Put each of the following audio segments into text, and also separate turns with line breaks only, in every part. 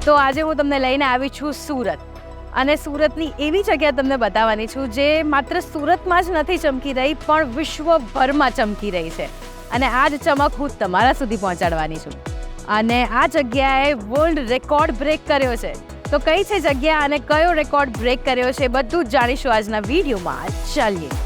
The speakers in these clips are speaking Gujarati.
તો આજે હું તમને લઈને આવી છું સુરત, અને સુરતની એવી જગ્યા તમને બતાવવાની છું જે માત્ર સુરતમાં જ નથી ચમકી રહી પણ વિશ્વભરમાં ચમકી રહી છે, અને આ જ ચમક હું તમારા સુધી પહોંચાડવાની છું. અને આ જગ્યાએ વર્લ્ડ રેકોર્ડ બ્રેક કર્યો છે. તો કઈ છે જગ્યા અને કયો રેકોર્ડ બ્રેક કર્યો છે બધું જ જાણીશું આજના વિડીયોમાં. ચાલીએ.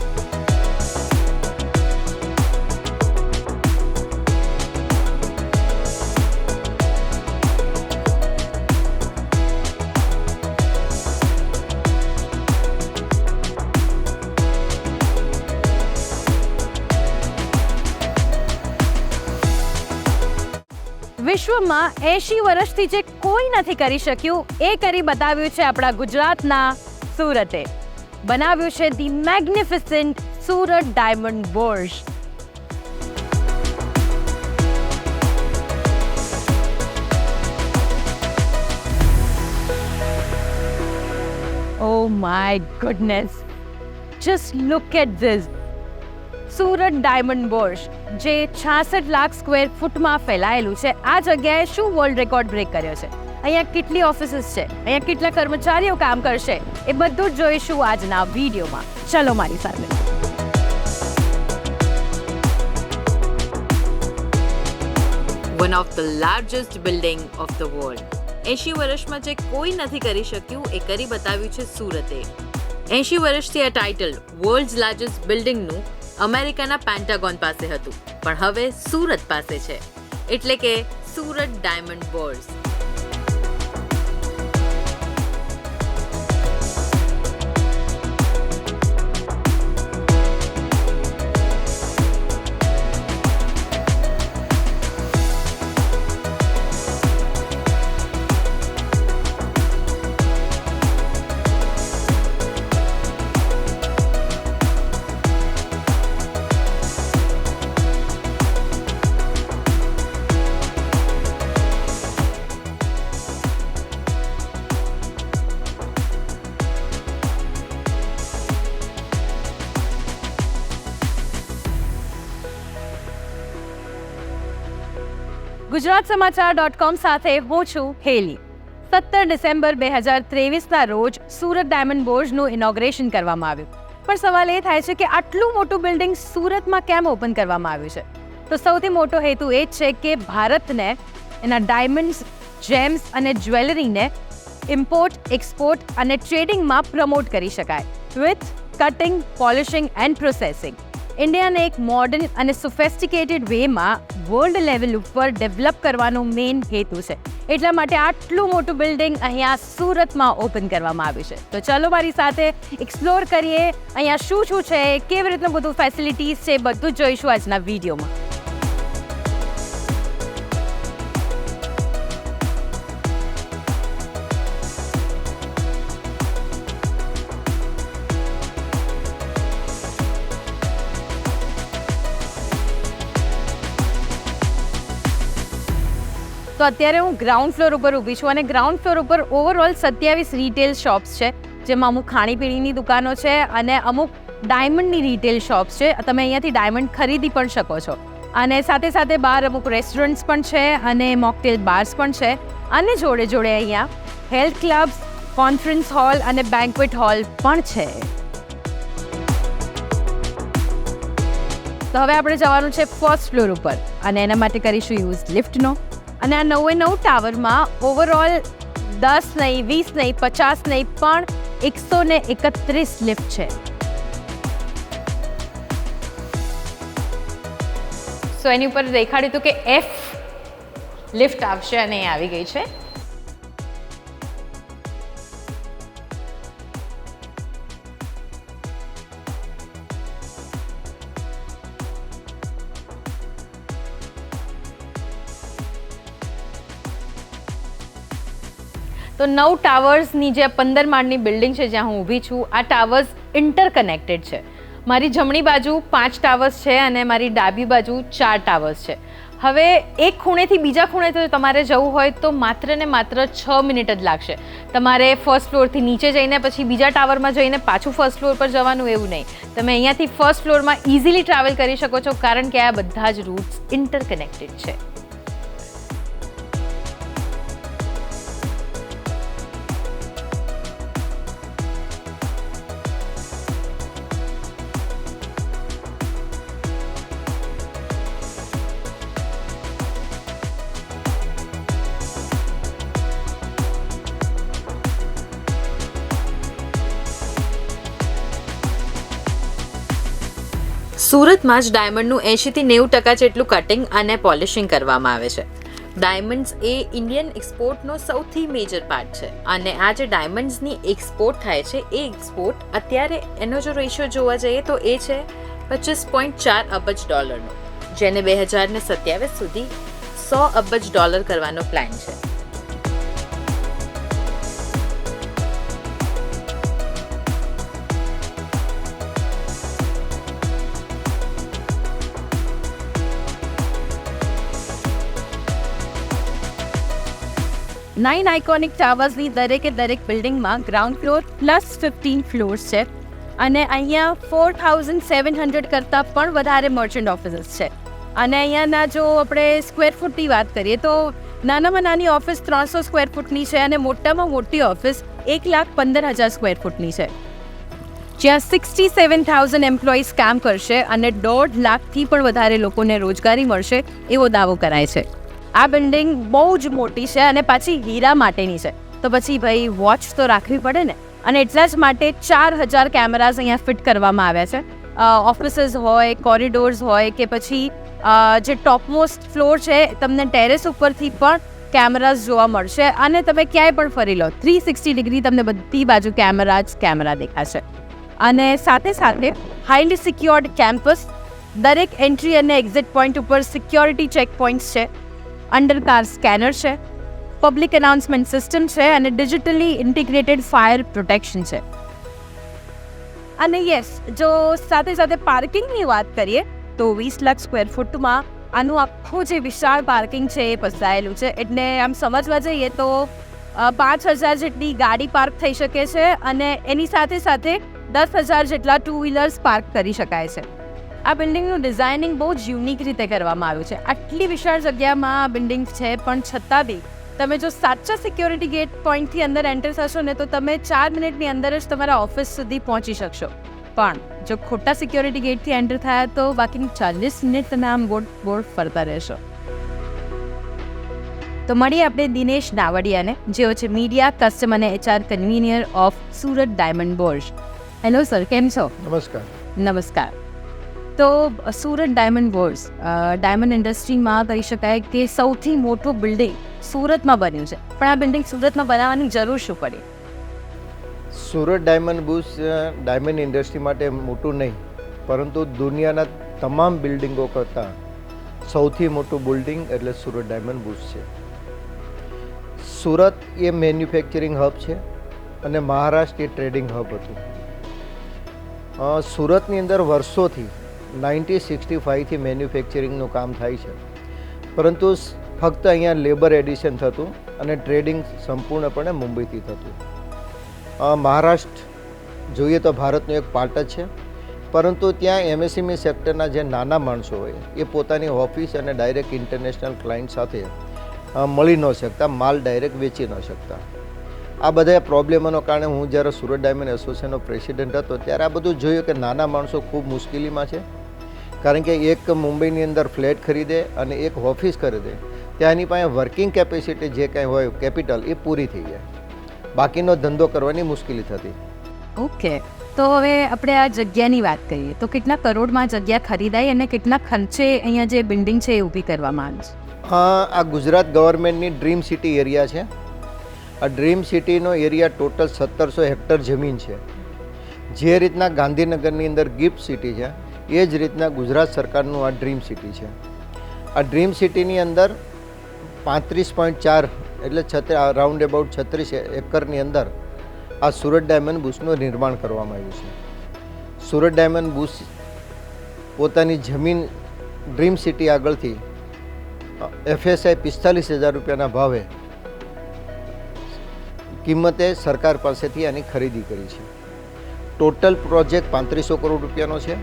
વિશ્વમાં 80 વર્ષથી જે કોઈ નથી કરી શક્યું એ કરી બતાવ્યું છે આપણા ગુજરાતના સુરતે. બનાવ્યું છે the મેગ્નિફિસન્ટ Surat diamond Burj. Oh my goodness, just look at this. Surat diamond Burj જે 66 લાખ સ્ક્વેર ફૂટમાં ફેલાયેલું છે, આ જગ્યાએ શું વર્લ્ડ રેકોર્ડ બ્રેક કર્યો છે, અહીંયા કેટલી ઓફિસીસ છે, અહીંયા કેટલા કર્મચારીઓ કામ કરશે, એ બધું જ જોઈશું આજના વિડીયોમાં. ચલો મારી સાથે.
One of the largest building of the world. 80 વર્ષમાં જે કોઈ નથી કરી શક્યું એ કરી બતાવ્યું છે સુરતે. 80 વર્ષથી આ ટાઇટલ વર્લ્ડ્સ લાર્જેસ્ટ બિલ્ડિંગનું અમેરિકાના પેન્ટાગોન પાસે હતું, પણ હવે સુરત પાસે છે, એટલે કે સુરત ડાયમંડ બુર્જ.
ગુજરાત સમાચાર.com સાથે હું છું હેલી. 17 ડિસેમ્બર 2023ના રોજ સુરત ડાયમંડ બુર્જનું ઇનોગ્રેશન કરવામાં આવ્યું. પણ સવાલ એ થાય છે કે આટલું મોટું બિલ્ડિંગ સુરતમાં કેમ ઓપન કરવામાં આવ્યું છે? તો સૌથી મોટો હેતુ એ જ છે કે ભારતને એના ડાયમંડ્સ, જેમ્સ અને જ્વેલરીને ઇમ્પોર્ટ, એક્સપોર્ટ અને ટ્રેડિંગમાં પ્રમોટ કરી શકાય with cutting, polishing and processing. ઇન્ડિયાને એક મોડર્ન અને સોફેસ્ટિકેટેડ વેમાં વર્લ્ડ લેવલ ઉપર ડેવલપ કરવાનો મેઇન હેતુ છે. એટલા માટે આટલું મોટું બિલ્ડિંગ અહીંયા સુરતમાં ઓપન કરવામાં આવ્યું છે. તો ચલો મારી સાથે એક્સપ્લોર કરીએ અહીંયા શું શું છે, કેવી રીતનું બધું ફેસિલિટીઝ છે, બધું જ જોઈશું આજના વિડીયોમાં. તો અત્યારે હું ગ્રાઉન્ડ ફ્લોર ઉપર ઊભી છું, અને ગ્રાઉન્ડ ફ્લોર ઉપર ઓવરઓલ 27 રિટેલ શોપ્સ છે, જેમાં અમુક ખાણીપીણીની દુકાનો છે અને અમુક ડાયમંડની રિટેલ શોપ્સ છે. તમે અહીંયાથી ડાયમંડ ખરીદી પણ શકો છો, અને સાથે સાથે બહાર અમુક રેસ્ટોરન્ટ્સ પણ છે અને મોકટેલ બાર્સ પણ છે, અને જોડે જોડે અહીંયા હેલ્થ ક્લબ્સ, કોન્ફરન્સ હોલ અને બેન્ક્વેટ હોલ પણ છે. તો હવે આપણે જવાનું છે ફર્સ્ટ ફ્લોર ઉપર, અને એના માટે કરીશું યુઝ લિફ્ટનો. અને આ 9 ટાવરમાં ઓવરઓલ 10 નહીં, 20 નહીં, 50 નહીં, પણ 131 લિફ્ટ છે. સો એની ઉપર દેખાડ્યું હતું કે F લિફ્ટ આવશે, અને એ આવી ગઈ છે. તો 9 ટાવર્સની જે 15 માળની બિલ્ડિંગ છે જ્યાં હું ઊભી છું, આ ટાવર્સ ઇન્ટરકનેક્ટેડ છે. મારી જમણી બાજુ 5 ટાવર્સ છે અને મારી ડાબી બાજુ 4 ટાવર્સ છે. હવે એક ખૂણેથી બીજા ખૂણે તમારે જવું હોય તો માત્ર ને માત્ર 6 મિનિટ જ લાગશે. તમારે ફર્સ્ટ ફ્લોરથી નીચે જઈને પછી બીજા ટાવરમાં જઈને પાછું ફર્સ્ટ ફ્લોર પર જવાનું એવું નહીં. તમે અહીંયાથી ફર્સ્ટ ફ્લોરમાં ઇઝીલી ટ્રાવેલ કરી શકો છો, કારણ કે આ બધા જ રૂટ્સ ઇન્ટરકનેક્ટેડ છે.
સુરતમાં જ ડાયમંડનું 80થી 90% જેટલું કટિંગ અને પોલિશિંગ કરવામાં આવે છે. ડાયમંડ્સ એ ઇન્ડિયન એક્સપોર્ટનો સૌથી મેજર પાર્ટ છે અને આ જે ડાયમંડ્સની એક્સપોર્ટ થાય છે એ એક્સપોર્ટ અત્યારે એનો જો રેશિયો જોવા જઈએ તો એ છે $25.4 અબજ, જેને 2027 સુધી $100 અબજ કરવાનો પ્લાન છે.
નાઇન આઇકોનિક ટાવર્સની દરેકે દરેક બિલ્ડિંગમાં ગ્રાઉન્ડ ફ્લોર પ્લસ 15 ફ્લોર્સ છે અને અહીંયા 4700 કરતાં પણ વધારે મર્ચન્ટ ઓફિસીસ છે. અને અહીંયાના જો આપણે સ્ક્વેર ફૂટની વાત કરીએ તો નાનામાં નાની ઓફિસ 300 સ્ક્વેર ફૂટની છે અને મોટામાં મોટી ઓફિસ 1,15,000 સ્ક્વેર ફૂટની છે, જ્યાં 67,000 એમ્પ્લોઈઝ કામ કરશે અને 1.5 લાખથી પણ વધારે લોકોને રોજગારી મળશે એવો દાવો કરાય છે. આ બિલ્ડિંગ બહુ જ મોટી છે અને પાછી હીરા માટેની છે, તો પછી ભાઈ વોચ તો રાખવી પડે ને. અને એટલા જ માટે 4,000 કેમેરાઝ અહીંયા ફિટ કરવામાં આવ્યા છે. ઓફિસીસ હોય, કોરિડોર્સ હોય કે પછી જે ટોપમોસ્ટ ફ્લોર છે તમને ટેરેસ ઉપરથી પણ કેમેરાઝ જોવા મળશે અને તમે ક્યાંય પણ ફરી લો 360 ડિગ્રી તમને બધી બાજુ કેમેરા દેખાશે. અને સાથે સાથે હાઈલી સિક્યોર્ડ કેમ્પસ, દરેક એન્ટ્રી અને એક્ઝિટ પોઈન્ટ ઉપર સિક્યોરિટી ચેક પોઈન્ટ્સ છે, અંડરકાર સ્કેનર છે, પબ્લિક અનાઉન્સમેન્ટ સિસ્ટમ છે અને ડિજિટલી ઇન્ટિગ્રેટેડ ફાયર પ્રોટેક્શન છે. અને યસ, જો સાથે સાથે પાર્કિંગની વાત કરીએ તો 20 લાખ સ્ક્વેર ફૂટમાં આનું આખું જે વિશાળ પાર્કિંગ છે એ પસરાયેલું છે. એટલે આમ સમજવા જઈએ તો 5,000 જેટલી ગાડી પાર્ક થઈ શકે છે અને એની સાથે સાથે 10,000 જેટલા 2 વ્હીલર્સ પાર્ક કરી શકાય છે. આ બિલ્ડિંગનું ડિઝાઇનિંગ બહુ જ યુનિક રીતે કરવામાં આવ્યું છે. આટલી વિશાળ જગ્યામાં આ બિલ્ડિંગ છે, પણ છતાં બી તમે જો સાચા સિક્યોરિટી ગેટ પોઈન્ટથી અંદર એન્ટર થશો ને તો તમે 4 મિનિટની અંદર જ તમારા ઓફિસ સુધી પહોંચી શકશો. પણ જો ખોટા સિક્યોરિટી ગેટથી એન્ટર થયા તો બાકીની 40 મિનિટ તમે આમ બોર્ડ ફરતા રહેશો. તો મળીએ આપણે દિનેશ નાવડિયાને, જેઓ છે મીડિયા, કસ્ટમ અને HR convener of Surat diamond bourse. Hello sir, કેમ છો? નમસ્કાર. તો સુરત ડાયમંડ બોર્જ ડાયમંડ ઇન્ડસ્ટ્રીમાં કહી શકાય કે સૌથી મોટું બિલ્ડિંગ સુરતમાં બન્યું છે, પણ આ બિલ્ડિંગ સુરતમાં બનાવવાની જરૂર શું પડી?
Surat diamond Burj diamond industry માટે મોટું નહીં, પરંતુ દુનિયાના તમામ બિલ્ડિંગો કરતાં સૌથી મોટું બિલ્ડિંગ એટલે સુરત ડાયમંડ બુર્જ છે. સુરત એ મેન્યુફેક્ચરિંગ હબ છે અને મહારાષ્ટ્ર એ ટ્રેડિંગ હબ હતું. સુરતની અંદર વર્ષોથી 1965થી મેન્યુફેક્ચરિંગનું કામ થાય છે, પરંતુ ફક્ત અહીંયા લેબર એડિશન થતું અને ટ્રેડિંગ સંપૂર્ણપણે મુંબઈથી થતું. મહારાષ્ટ્ર જોઈએ તો ભારતનો એક પાર્ટ જ છે, પરંતુ ત્યાં MSME સેક્ટરના જે નાના માણસો હોય એ પોતાની ઓફિસ અને ડાયરેક્ટ ઇન્ટરનેશનલ ક્લાયન્ટ સાથે મળી ન શકતા, માલ ડાયરેક્ટ વેચી ન શકતા. આ બધા પ્રોબ્લેમોના કારણે હું જ્યારે સુરત ડાયમંડ એસોસિએશનનો પ્રેસિડેન્ટ હતો ત્યારે આ બધું જોયું કે નાના માણસો ખૂબ મુશ્કેલીમાં છે, કારણ કે એક મુંબઈની અંદર ફ્લેટ ખરીદે અને એક ઓફિસ ખરીદે ત્યાંની પાસે વર્કિંગ કેપેસિટી જે કાંઈ હોય કેપિટલ એ પૂરી થઈ જાય, બાકીનો ધંધો કરવાની મુશ્કેલી થતી.
ઓકે, તો હવે આપણે આ જગ્યાની વાત કરીએ તો કેટલા કરોડમાં જગ્યા ખરીદાઈ અને કેટલા ખર્ચે અહીંયા જે બિલ્ડિંગ છે એ ઊભી કરવામાં આવી છે?
આ ગુજરાત ગવર્મેન્ટની ડ્રીમ સિટી એરિયા છે. આ ડ્રીમ સિટીનો એરિયા ટોટલ 1700 હેક્ટર જમીન છે. જે રીતના ગાંધીનગરની અંદર ગિફ્ટ સિટી છે એ જ રીતના ગુજરાત સરકારનું આ ડ્રીમ સિટી છે. આ ડ્રીમ સિટીની અંદર 35.4 એટલે રાઉન્ડ અબાઉટ 36 એકરની અંદર આ સુરત ડાયમંડ બુર્જનું નિર્માણ કરવામાં આવ્યું છે. સુરત ડાયમંડ બુર્જ પોતાની જમીન ડ્રીમ સિટી આગળથી FSI 45,000 રૂપિયાના ભાવે કિંમતે સરકાર પાસેથી આની ખરીદી કરી છે. ટોટલ પ્રોજેક્ટ 3500 કરોડ રૂપિયાનો છે.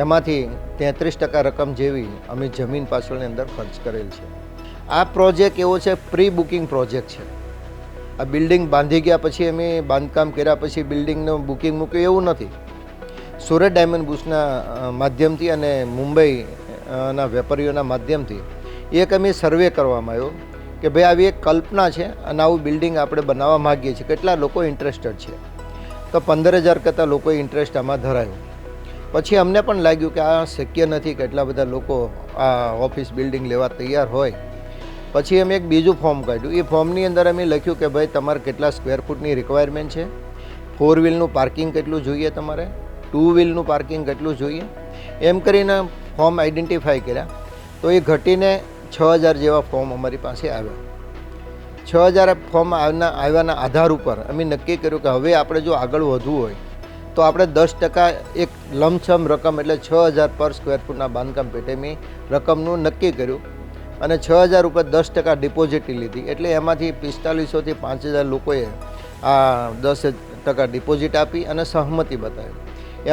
એમાંથી 33% રકમ જેવી અમે જમીન પાછળની અંદર ખર્ચ કરેલ છે. આ પ્રોજેક્ટ એવો છે, પ્રી બુકિંગ પ્રોજેક્ટ છે. આ બિલ્ડિંગ બાંધી ગયા પછી અમે બાંધકામ કર્યા પછી બિલ્ડિંગનું બુકિંગ મૂક્યું એવું નથી. સુરત ડાયમંડ બુર્જના માધ્યમથી અને મુંબઈના વેપારીઓના માધ્યમથી એક અમે સર્વે કરવામાં આવ્યો કે ભાઈ આવી એક કલ્પના છે અને આવું બિલ્ડિંગ આપણે બનાવવા માગીએ છીએ, કેટલા લોકો ઇન્ટરેસ્ટેડ છે. તો 15,000 કરતાં લોકોએ ઇન્ટરેસ્ટ આમાં ધરાયો પછી અમને પણ લાગ્યું કે આ શક્ય નથી કે એટલા બધા લોકો આ ઓફિસ બિલ્ડિંગ લેવા તૈયાર હોય. પછી અમે એક બીજું ફોર્મ કાઢ્યું. એ ફોર્મની અંદર અમે લખ્યું કે ભાઈ તમારે કેટલા સ્ક્વેર ફૂટની રિક્વાયરમેન્ટ છે, 4 વ્હીલનું પાર્કિંગ કેટલું જોઈએ, તમારે 2 વ્હીલનું પાર્કિંગ કેટલું જોઈએ, એમ કરીને ફોર્મ આઈડેન્ટિફાઈ કર્યા. તો એ ઘટીને 6000 જેવા ફોર્મ અમારી પાસે આવ્યા. 6000 ફોર્મ આવ્યાના આધાર ઉપર અમે નક્કી કર્યું કે હવે આપણે જો આગળ વધવું હોય તો આપણે 10% એક લમસમ રકમ એટલે 6000 પર સ્ક્વેર ફૂટના બાંધકામ પેટે મેં રકમનું નક્કી કર્યું અને 6000 ઉપર 10% ડિપોઝિટ લીધી. એટલે એમાંથી 4500થી 5000 લોકોએ આ 10% ડિપોઝિટ આપી અને સહમતિ બતાવી.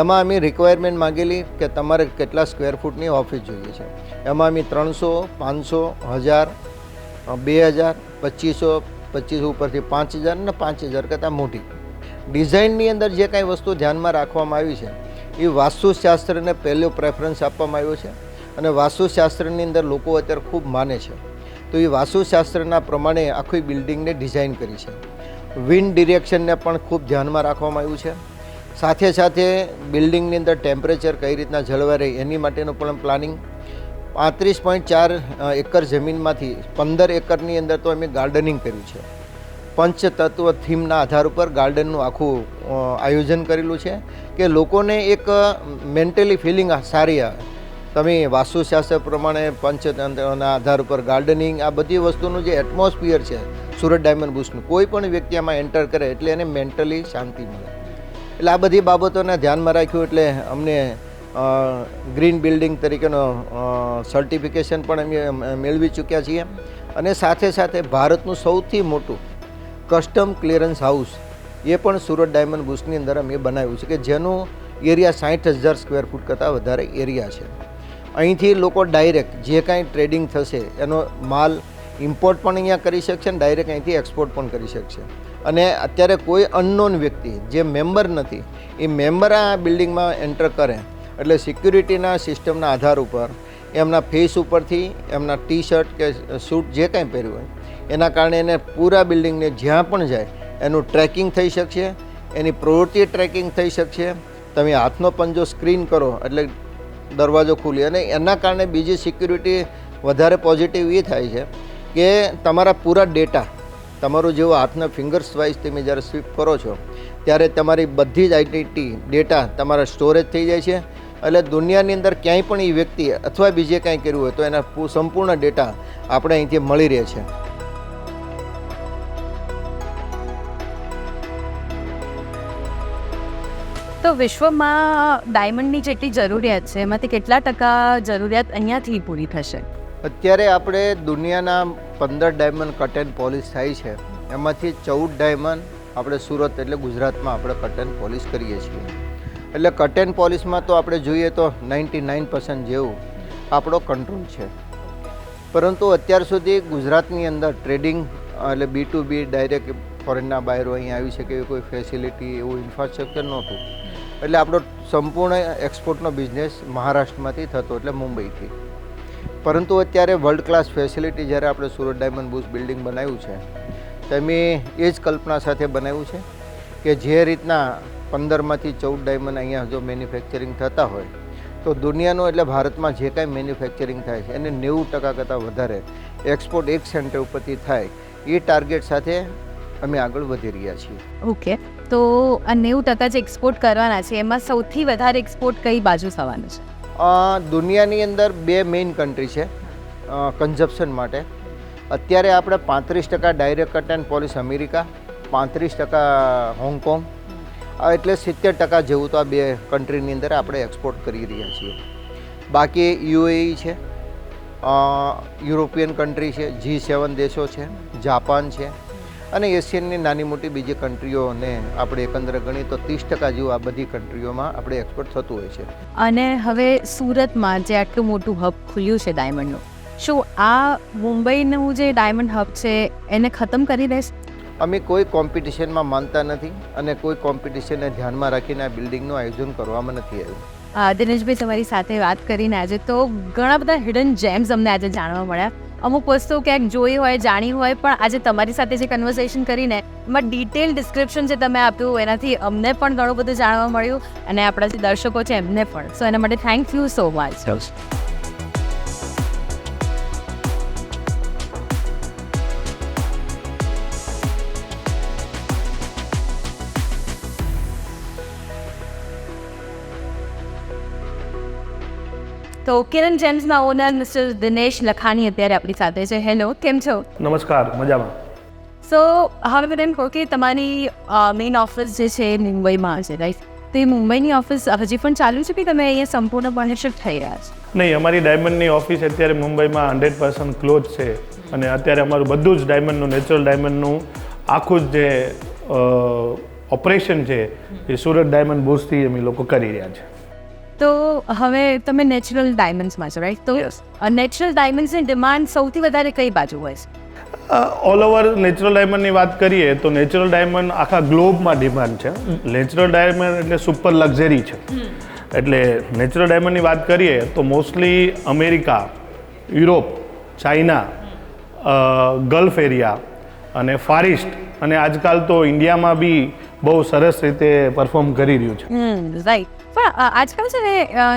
એમાં અમે રિક્વાયરમેન્ટ માગેલી કે તમારે કેટલા સ્ક્વેર ફૂટની ઓફિસ જોઈએ છે. એમાં અમે 300, 500, 1000, 2000, 2500, 2500 ઉપરથી 5000 અને 5000 કરતાં મોટી ડિઝાઇનની અંદર જે કાંઈ વસ્તુ ધ્યાનમાં રાખવામાં આવી છે એ વાસ્તુશાસ્ત્રને પહેલો પ્રેફરન્સ આપવામાં આવ્યો છે. અને વાસ્તુશાસ્ત્રની અંદર લોકો અત્યારે ખૂબ માને છે. તો એ વાસ્તુશાસ્ત્રના પ્રમાણે આખી બિલ્ડિંગને ડિઝાઇન કરી છે. વિન્ડ ડિરેક્શનને પણ ખૂબ ધ્યાનમાં રાખવામાં આવ્યું છે. સાથે સાથે બિલ્ડિંગની અંદર ટેમ્પરેચર કઈ રીતના જળવાઈ રહે એની માટેનું પણ પ્લાનિંગ. 35.4 એકર જમીનમાંથી 15 એકરની અંદર તો અમે ગાર્ડનિંગ કર્યું છે. પંચતત્વ થીમના આધાર ઉપર ગાર્ડનનું આખું આયોજન કરેલું છે કે લોકોને એક મેન્ટલી ફિલિંગ સારી આવે. તમે વાસ્તુશાસ્ત્ર પ્રમાણે પંચતંત્રના આધાર ઉપર ગાર્ડનિંગ આ બધી વસ્તુનું જે એટમોસ્ફિયર છે સુરત ડાયમંડ બુશનું, કોઈ પણ વ્યક્તિ આમાં એન્ટર કરે એટલે એને મેન્ટલી શાંતિ મળે. એટલે આ બધી બાબતોને ધ્યાનમાં રાખ્યું એટલે અમને ગ્રીન બિલ્ડિંગ તરીકેનો સર્ટિફિકેશન પણ અમે મેળવી ચૂક્યા છીએ. અને સાથે સાથે ભારતનું સૌથી મોટું કસ્ટમ ક્લિયરન્સ હાઉસ એ પણ સુરત ડાયમંડ બુશની અંદર અમે બનાવ્યું છે કે જેનું એરિયા 60,000 સ્ક્વેર ફૂટ કરતાં વધારે એરિયા છે. અહીંથી લોકો ડાયરેક્ટ જે કાંઈ ટ્રેડિંગ થશે એનો માલ ઇમ્પોર્ટ પણ અહીંયા કરી શકશે અને ડાયરેક્ટ અહીંથી એક્સપોર્ટ પણ કરી શકશે. અને અત્યારે કોઈ અનનોન વ્યક્તિ જે મેમ્બર નથી એ મેમ્બર આ બિલ્ડિંગમાં એન્ટર કરે એટલે સિક્યુરિટીના સિસ્ટમના આધાર ઉપર એમના ફેસ ઉપરથી એમના ટી શર્ટ કે સૂટ જે કાંઈ પહેર્યું હોય એના કારણે એને પૂરા બિલ્ડિંગને જ્યાં પણ જાય એનું ટ્રેકિંગ થઈ શકશે, એની પ્રવૃત્તિ ટ્રેકિંગ થઈ શકશે. તમે હાથનો પંજો સ્ક્રીન કરો એટલે દરવાજો ખુલી અને એના કારણે બીજી સિક્યુરિટી વધારે પોઝિટિવ એ થાય છે કે તમારા પૂરા ડેટા તમારું જેવો હાથના ફિંગર્સ વાઇઝ તમે જ્યારે સ્વીપ કરો છો ત્યારે તમારી બધી જ આઈડેન્ટિટી ડેટા તમારા સ્ટોરેજ થઈ જાય છે. એટલે દુનિયાની અંદર ક્યાંય પણ એ વ્યક્તિ અથવા બીજે કાંઈ કર્યું હોય તો એના સંપૂર્ણ ડેટા આપણે અહીંથી મળી રહે છે.
તો વિશ્વમાં ડાયમંડની જેટલી જરૂરિયાત છે એમાંથી કેટલા ટકા જરૂરિયાત અહીંયાથી પૂરી થશે?
અત્યારે આપણે દુનિયાના 15 ડાયમંડ કટ એન્ડ પોલિશ થાય છે. એમાંથી 14 ડાયમંડ આપણે સુરત એટલે ગુજરાતમાં આપણે કટ એન્ડ પોલિશ કરીએ છીએ. એટલે કટ એન્ડ પોલિશમાં તો આપણે જોઈએ તો 99% જેવું આપણો કંટ્રોલ છે. પરંતુ અત્યાર સુધી ગુજરાતની અંદર ટ્રેડિંગ એટલે B2B ડાયરેક્ટ ફોરેનના બાયરો અહીંયા આવી શકે એવી કોઈ ફેસિલિટી એવું ઇન્ફ્રાસ્ટ્રક્ચર નહોતું. એટલે આપણો સંપૂર્ણ એક્સપોર્ટનો બિઝનેસ મહારાષ્ટ્રમાંથી થતો એટલે મુંબઈથી. પરંતુ અત્યારે વર્લ્ડ ક્લાસ ફેસિલિટી જ્યારે આપણે સુરત ડાયમંડ બુશ બિલ્ડિંગ બનાવ્યું છે તમે એ જ કલ્પના સાથે બનાવ્યું છે કે જે રીતના 15માંથી 14 ડાયમંડ અહીંયા જો મેન્યુફેક્ચરિંગ થતા હોય તો દુનિયાનું એટલે ભારતમાં જે કાંઈ મેન્યુફેક્ચરિંગ થાય છે એને 90% કરતાં વધારે એક્સપોર્ટ એક સેન્ટર ઉપરથી થાય એ ટાર્ગેટ સાથે અમે આગળ વધી રહ્યા છીએ.
ઓકે, તો આ 90% જે એક્સપોર્ટ કરવાના છે એમાં સૌથી વધારે એક્સપોર્ટ કઈ બાજુ થવાનું છે?
દુનિયાની અંદર 2 મેઇન કન્ટ્રી છે કન્ઝપ્શન માટે. અત્યારે આપણે 35% direct cut and polish America, 35% Hong Kong, એટલે 70% જેવું તો આ 2 કન્ટ્રીની અંદર આપણે એક્સપોર્ટ કરી રહ્યા છીએ. બાકી UAE છે, યુરોપિયન કન્ટ્રી છે, G7 દેશો છે, જાપાન છે અને એશિયનની નાની મોટી બીજી કન્ટ્રીઓને આપણે એકંદરે ગણીએ તો 30% જેવું આ બધી કન્ટ્રીઓમાં આપણે એક્સપોર્ટ થતું હોય છે.
અને હવે સુરતમાં જે આટલું મોટું હબ ખુલ્યું છે ડાયમંડનું, શું આ મુંબઈનું જે ડાયમંડ હબ છે એને ખતમ કરી દેશે?
અમે કોઈ કોમ્પિટિશનમાં માનતા નથી અને કોઈ કોમ્પિટિશનને ધ્યાનમાં રાખીને આ બિલ્ડિંગનું આયોજન કરવામાં નથી આવ્યું.
દિનેશભાઈ, તમારી સાથે વાત કરીને આજે તો ઘણા બધા હિડન જેમ્સ અમને આજે જાણવા મળ્યા. અમુક વસ્તુઓ ક્યાંક જોઈ હોય, જાણી હોય, પણ આજે તમારી સાથે જે કન્વર્સેશન કરીને એમાં ડિટેલ ડિસ્ક્રિપ્શન જે તમે આપ્યું એનાથી અમને પણ ઘણું બધું જાણવા મળ્યું અને આપણા જે દર્શકો છે એમને પણ. સો એના માટે થેન્ક યુ સો મચ. તો કિરણ જેમ્સના ઓનર મિસ્ટર દિનેશ લખાણી અત્યારે આપણી સાથે છે. હેલો, કેમ છો?
નમસ્કાર, મજામાં.
સો હવે મને એમ કહો કે તમારી મેઇન ઓફિસ જે છે એ મુંબઈમાં છે, રાઈટ? તો એ મુંબઈની ઓફિસ હજી પણ ચાલુ છે કે તમે અહીંયા સંપૂર્ણપણે શિફ્ટ થઈ રહ્યા છો?
નહીં, અમારી ડાયમંડની ઓફિસ અત્યારે મુંબઈમાં 100% ક્લોઝ છે અને અત્યારે અમારું બધું જ ડાયમંડનું, નેચરલ ડાયમંડનું આખું જ જે ઓપરેશન છે એ સુરત ડાયમંડ બુર્સથી અમે લોકો કરી રહ્યા છે.
તો હવે તમે નેચરલ ડાયમંડ્સમાં છો, રાઈટ? તો નેચરલ ડાયમંડ્સની ડિમાન્ડ સૌથી વધારે કઈ બાજુ હોય છે?
ઓલ ઓવર નેચરલ ડાયમંડની વાત કરીએ તો નેચરલ ડાયમંડ આખા ગ્લોબમાં ડિમાન્ડ છે. નેચરલ ડાયમંડ એટલે સુપર લક્ઝરી છે. એટલે નેચરલ ડાયમંડની વાત કરીએ તો mostly America, Europe, China, gulf area અને ફાર ઇસ્ટ અને આજકાલ તો ઇન્ડિયામાં બી બહુ સરસ રીતે પરફોર્મ કરી રહ્યું છે.
રાઈટ. પણ આજકાલ છે ને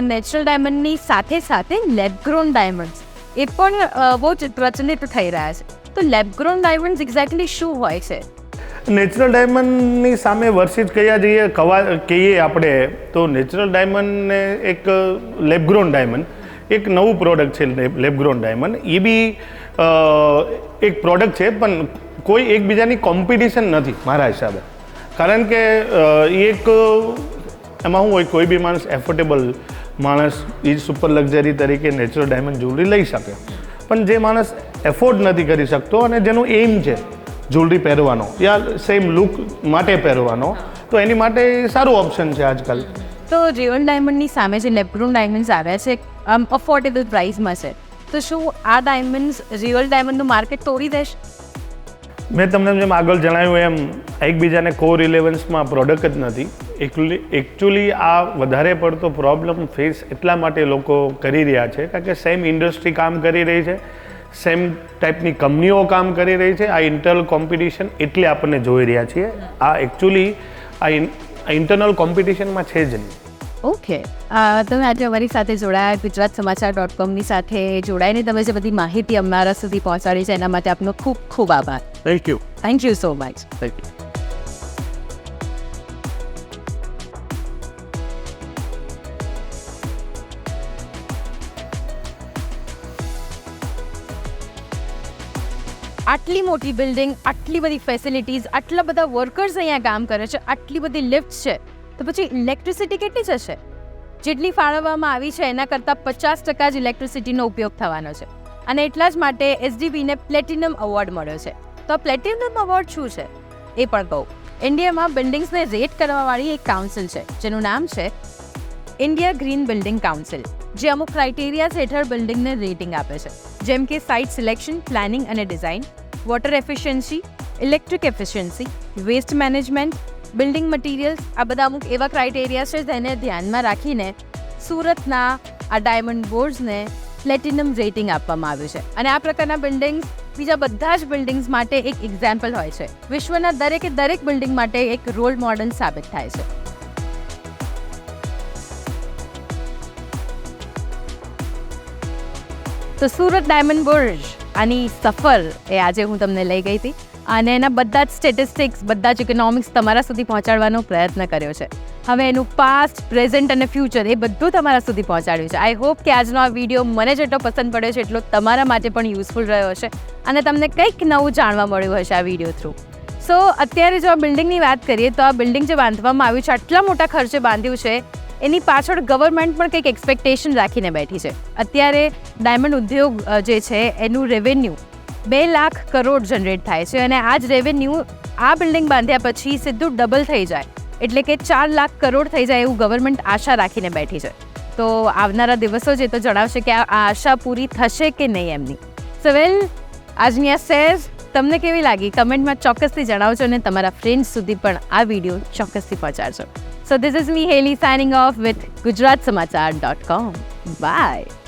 નેચરલ ડાયમંડની સાથે સાથે લેબગ્રોન ડાયમંડ્સ એ પણ બહુ જ પ્રચલિત થઈ રહ્યા છે. તો લેબગ્રોન ડાયમંડ્સ એક્ઝેક્ટલી શું હોય છે?
નેચરલ ડાયમંડની સામે વર્સિસ કહીએ આપણે તો નેચરલ ડાયમંડને એક લેબગ્રોન ડાયમંડ એક નવું પ્રોડક્ટ છે. લેબગ્રોન ડાયમંડ એ બી એક પ્રોડક્ટ છે પણ કોઈ એકબીજાની કોમ્પિટિશન નથી મારા હિસાબે. કારણ કે એક એમાં શું હોય, કોઈ બી માણસ એફોર્ડેબલ માણસ એ સુપર લક્ઝરી તરીકે નેચરલ ડાયમંડ જ્વેલરી લઈ શકે. પણ જે માણસ એફોર્ડ નથી કરી શકતો અને જેનું એઇમ છે જ્વેલરી પહેરવાનો યા સેમ લુક માટે પહેરવાનો, તો એની માટે સારું ઓપ્શન છે આજકાલ.
તો રિયલ ડાયમંડની સામે જે લેબગ્રોન ડાયમંડ્સ આવ્યા છે અફોર્ડેબલ પ્રાઇસમાં છે, તો શું આ ડાયમંડ્સ રિયલ ડાયમંડનું માર્કેટ તોડી દેશે?
મેં તમને જેમ આગળ જણાવ્યું એમ એકબીજાને કો રિલેવન્સમાં પ્રોડક્ટ જ નથી. એકચ્યુઅલી આ વધારે પડતો પ્રોબ્લેમ ફેસ એટલા માટે લોકો કરી રહ્યા છે કારણ કે સેમ ઇન્ડસ્ટ્રી કામ કરી રહી છે, સેમ ટાઈપની કંપનીઓ કામ કરી રહી છે. આ ઇન્ટરનલ કોમ્પિટિશન એટલે આપણને જોઈ રહ્યા છીએ. આ એકચ્યુઅલી આ ઇન્ટરનલ કોમ્પિટિશનમાં છે જ નહીં.
ઓકે, તમે આજે અમારી સાથે જોડાયા, gujaratsamachar.com સાથે જોડાઈને તમે જે બધી માહિતી અમારા સુધી પહોંચાડી છે એના માટે આપનો ખૂબ ખૂબ આભાર.
Thank you.
Thank you so much.
Thank you.
આટલી મોટી બિલ્ડિંગ, આટલી બધી ફેસિલિટીઝ, આટલા બધા વર્કર્સ અહીંયા કામ કરે છે, આટલી બધી લિફ્ટ છે, તો પછી ઇલેક્ટ્રિસિટી કેટલી જશે? જેટલી ફાળવવામાં આવી છે એના કરતાં 50% જ ઇલેક્ટ્રિસિટીનો ઉપયોગ થવાનો છે. અને એટલા જ માટે એસડીબીને પ્લેટિનમ એવોર્ડ મળ્યો છે. તો આ પ્લેટિનમ એવોર્ડ શું છે એ પણ કહું. ઇન્ડિયામાં બિલ્ડિંગ્સને રેટ કરવાવાળી એક કાઉન્સિલ છે જેનું નામ છે ઇન્ડિયા ગ્રીન બિલ્ડિંગ કાઉન્સિલ, જે અમુક ક્રાઇટેરિયાઝ હેઠળ બિલ્ડિંગને રેટિંગ આપે છે, જેમ કે સાઇટ સિલેક્શન, પ્લાનિંગ અને design, water efficiency, electric efficiency, waste management, building materials. આ બધા અમુક એવા ક્રાઇટેરિયા છે જેને ધ્યાનમાં રાખીને સુરતના આ ડાયમંડ બોર્ડ્સને પ્લેટિનમ રેટિંગ આપવામાં આવ્યું છે. અને આ પ્રકારના બિલ્ડિંગ્સ બીજા બધા જ બિલ્ડિંગ્સ માટે એક એક્ઝામ્પલ હોય છે. વિશ્વના દરેક બિલ્ડિંગ માટે એક રોલ મોડલ સાબિત થાય છે. તો સુરત ડાયમંડ બુર્જ આની સફર એ આજે હું તમને લઈ ગઈ હતી અને એના બધા જ સ્ટેટિસ્ટિક્સ, બધા જ ઇકોનોમિક્સ તમારા સુધી પહોંચાડવાનો પ્રયત્ન કર્યો છે. હવે એનું પાસ્ટ, પ્રેઝન્ટ અને ફ્યુચર એ બધું તમારા સુધી પહોંચાડ્યું છે. આઈ હોપ કે આજનો આ વિડીયો મને જેટલો પસંદ પડ્યો છે એટલો તમારા માટે પણ યુઝફુલ રહ્યો હશે અને તમને કંઈક નવું જાણવા મળ્યું હશે આ વિડીયો થ્રુ. સો અત્યારે જો આ બિલ્ડિંગની વાત કરીએ તો આ બિલ્ડિંગ જે બાંધવામાં આવ્યું છે, આટલા મોટા ખર્ચે બાંધ્યું છે, એની પાછળ ગવર્મેન્ટ પણ કંઈક એક્સપેક્ટેશન રાખીને બેઠી છે. અત્યારે ડાયમંડ ઉદ્યોગ જે છે એનું રેવન્યુ 2 લાખ કરોડ જનરેટ થાય છે અને આ જ રેવન્યુ આ બિલ્ડિંગ બાંધ્યા પછી સીધું ડબલ થઈ જાય, એટલે કે 4 લાખ કરોડ થઈ જાય એવું ગવર્મેન્ટ આશા રાખીને બેઠી છે. તો આવનારા દિવસો જે તો જણાવશે કે આ આશા પૂરી થશે કે નહીં એમની. સો વેલ, આજની આ સેર તમને કેવી લાગી કમેન્ટમાં ચોક્કસથી જણાવજો અને તમારા ફ્રેન્ડ્સ સુધી પણ આ વિડીયો ચોક્કસથી પહોંચાડજો. So this is me, Haley, signing off with gujaratsamachar.com. Bye.